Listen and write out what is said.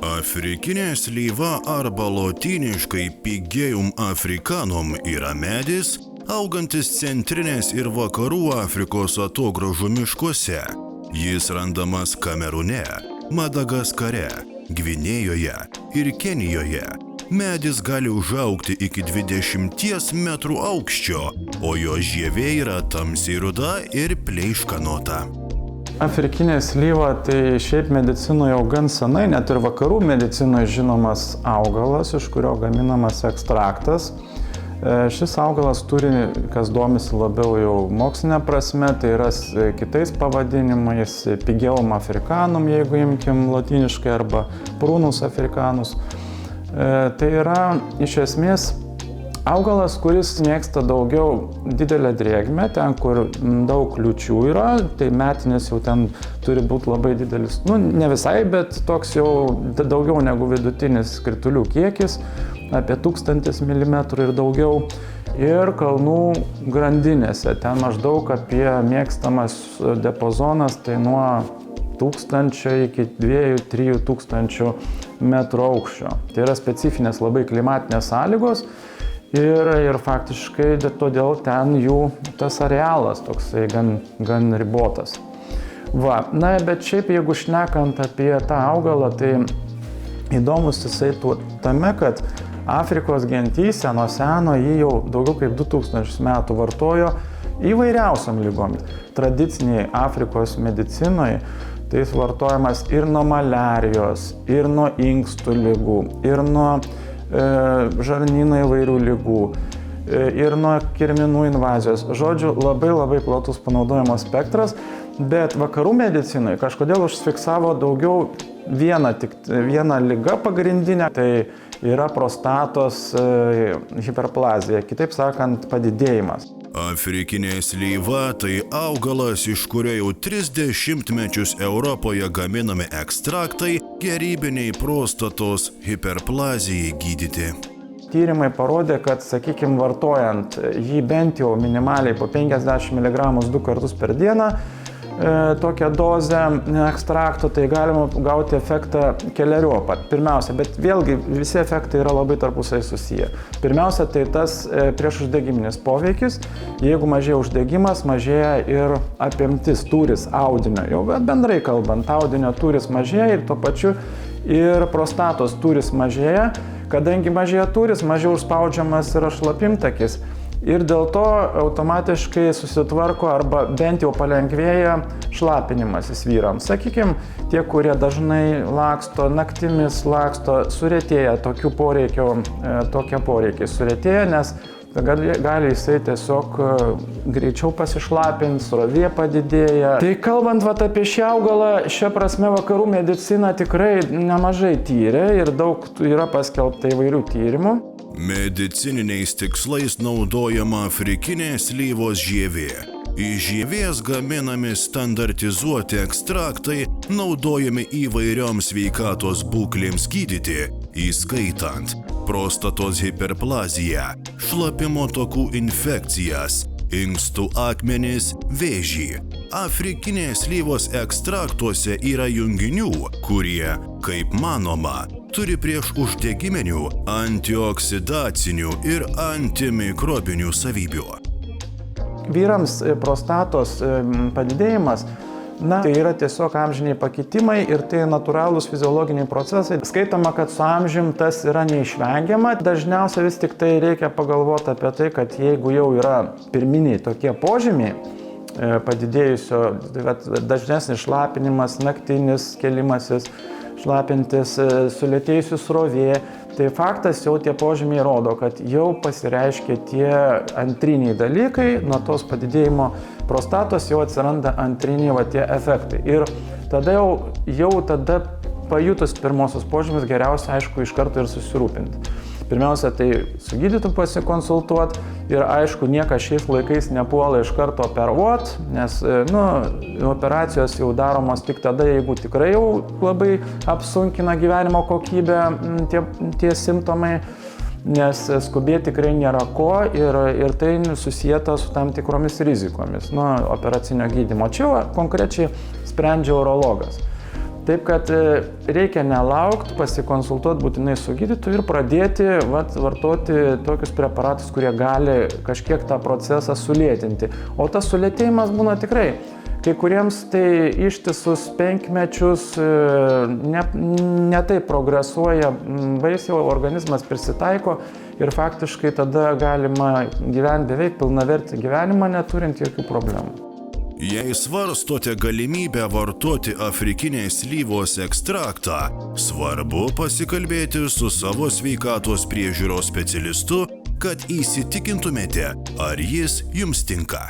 Afrikinė slyva arba lotyniškai Pygeum africanum yra medis, augantis centrinės ir vakarų Afrikos atogrąžų miškuose. Jis randamas Kamerūne, Madagaskare, Gvinėjoje ir Kenijoje. Medis gali užaugti iki 20 metrų aukščio, o jo žievė yra tamsiai ruda ir pleiškanota. Afrikinė slyva tai šiaip medicinoje jau gan senai, net ir vakarų medicinoje žinomas augalas, iš kurio gaminamas ekstraktas. Šis augalas turi, kas domisi labiau jau mokslinė prasme, tai yra kitais pavadinimais Pygeum africanum, jeigu imkim lotyniškai, arba Prunus africanus. Tai yra iš esmės augalas, kuris mėgsta daugiau didelę drėgmę, ten, kur daug kliūčių yra, tai metinis jau ten turi būti labai didelis, ne visai, bet toks jau daugiau negu vidutinis kritulių kiekis, apie 1000 mm ir daugiau. Ir kalnų grandinėse, ten maždaug apie mėgstamas diapazonas, tai nuo 1000 iki 2-3 tūkstančių metrų aukščio. Tai yra specifinės labai klimatinės sąlygos. Ir faktiškai todėl ten jų tas arealas toksai gan ribotas. Bet šiaip jeigu šnekant apie tą augalą, tai įdomus jisai tame, kad Afrikos gentyse nuo seno jį jau daugiau kaip 2000 metų vartojo įvairiausiam lygom. Tradiciniai Afrikos medicinoje tai jis vartojamas ir nuo maliarijos, ir nuo inkstų ligų, ir nuo žarnyno įvairių ligų ir nuo kirminų invazijos. Žodžiu, labai platus panaudojimo spektras, bet vakarų medicinoje kažkodėl užfiksavo daugiau vieną ligą pagrindinę, tai yra prostatos hiperplazija, kitaip sakant, padidėjimas. Afrikinė slyva tai augalas, iš kurio jau 30 mečius Europoje gaminami ekstraktai gerybiniai prostatos hiperplazijai gydyti. Tyrimai parodė, kad, sakykime, vartojant jį bent jau minimaliai po 50 mg 2 kartus per dieną, tokią dozę ekstrakto, tai galima gauti efektą keleriopą. Pirmiausia, bet vėlgi visi efektai yra labai tarpusai susiję. Pirmiausia, tai tas priešuždegiminis poveikis. Jeigu mažėja uždegimas, mažėja ir apimtis tūris audinio. Jau bendrai kalbant, audinio tūris mažėja ir tuo pačiu ir prostatos tūris mažėja. Kadangi mažėja tūris, mažiau užspaudžiamas yra šlapimtakis. Ir dėl to automatiškai susitvarko arba bent jau palengvėja šlapinimasis vyrams. Sakykime, tie, kurie dažnai laksto, naktimis laksto, suretėja tokie poreikiai suretėja, nes gali jisai tiesiog greičiau pasišlapinti, srovė padidėja. Tai kalbant apie šį augalą, šia prasme vakarų medicina tikrai nemažai tyrė ir daug yra paskelbta įvairių tyrimų. Medicininiais tikslais naudojama afrikinė slyvos žievė. Iš žievės gaminami standartizuoti ekstraktai, naudojami įvairioms sveikatos būklėms gydyti, įskaitant prostatos hiperplaziją, šlapimo takų infekcijas, inkstų akmenis, vėžį. Afrikinės slyvos ekstraktuose yra junginių, kurie, kaip manoma, turi prieš uždegiminių, antioksidacinių ir antimikrobinių savybių. Vyrams prostatos padidėjimas, tai yra tiesiog amžiniai pakitimai ir tai natūralūs fiziologiniai procesai. Skaitoma, kad su amžium tas yra neišvengiama. Dažniausiai vis tik tai reikia pagalvoti apie tai, kad jeigu jau yra pirminiai tokie požymiai padidėjusio, dažnesnis šlapinimas, naktinis kėlimasis, šlapintis, sulėtėjusi srovė, tai faktas jau tie požymiai rodo, kad jau pasireiškia tie antriniai dalykai, nuo tos padidėjimo prostatos jau atsiranda antriniai tie efektai. Ir tada jau pajutus pirmosius požymius geriausia, aišku, iš karto ir susirūpinti. Pirmiausia, tai su gydytoju pasikonsultuoti ir, aišku, niekas šiais laikais nepuola iš karto operuoti, nes operacijos jau daromos tik tada, jeigu tikrai jau labai apsunkina gyvenimo kokybę tie simptomai, nes skubėti tikrai nėra ko ir tai susieta su tam tikromis rizikomis operacinio gydymo. Čia konkrečiai sprendžia urologas. Taip kad reikia nelaukti, pasikonsultuoti būtinai su gydytoju ir pradėti vartoti tokius preparatus, kurie gali kažkiek tą procesą sulėtinti. O tas sulėtėjimas būna tikrai. Kai kuriems tai ištisus 5 mečius ne taip progresuoja, vaisiau organizmas prisitaiko ir faktiškai tada galima gyventi beveik pilnavertį gyvenimą, neturint jokių problemų. Jei svarstote galimybę vartoti afrikinės slyvos ekstraktą, svarbu pasikalbėti su savo sveikatos priežiūros specialistu, kad įsitikintumėte, ar jis jums tinka.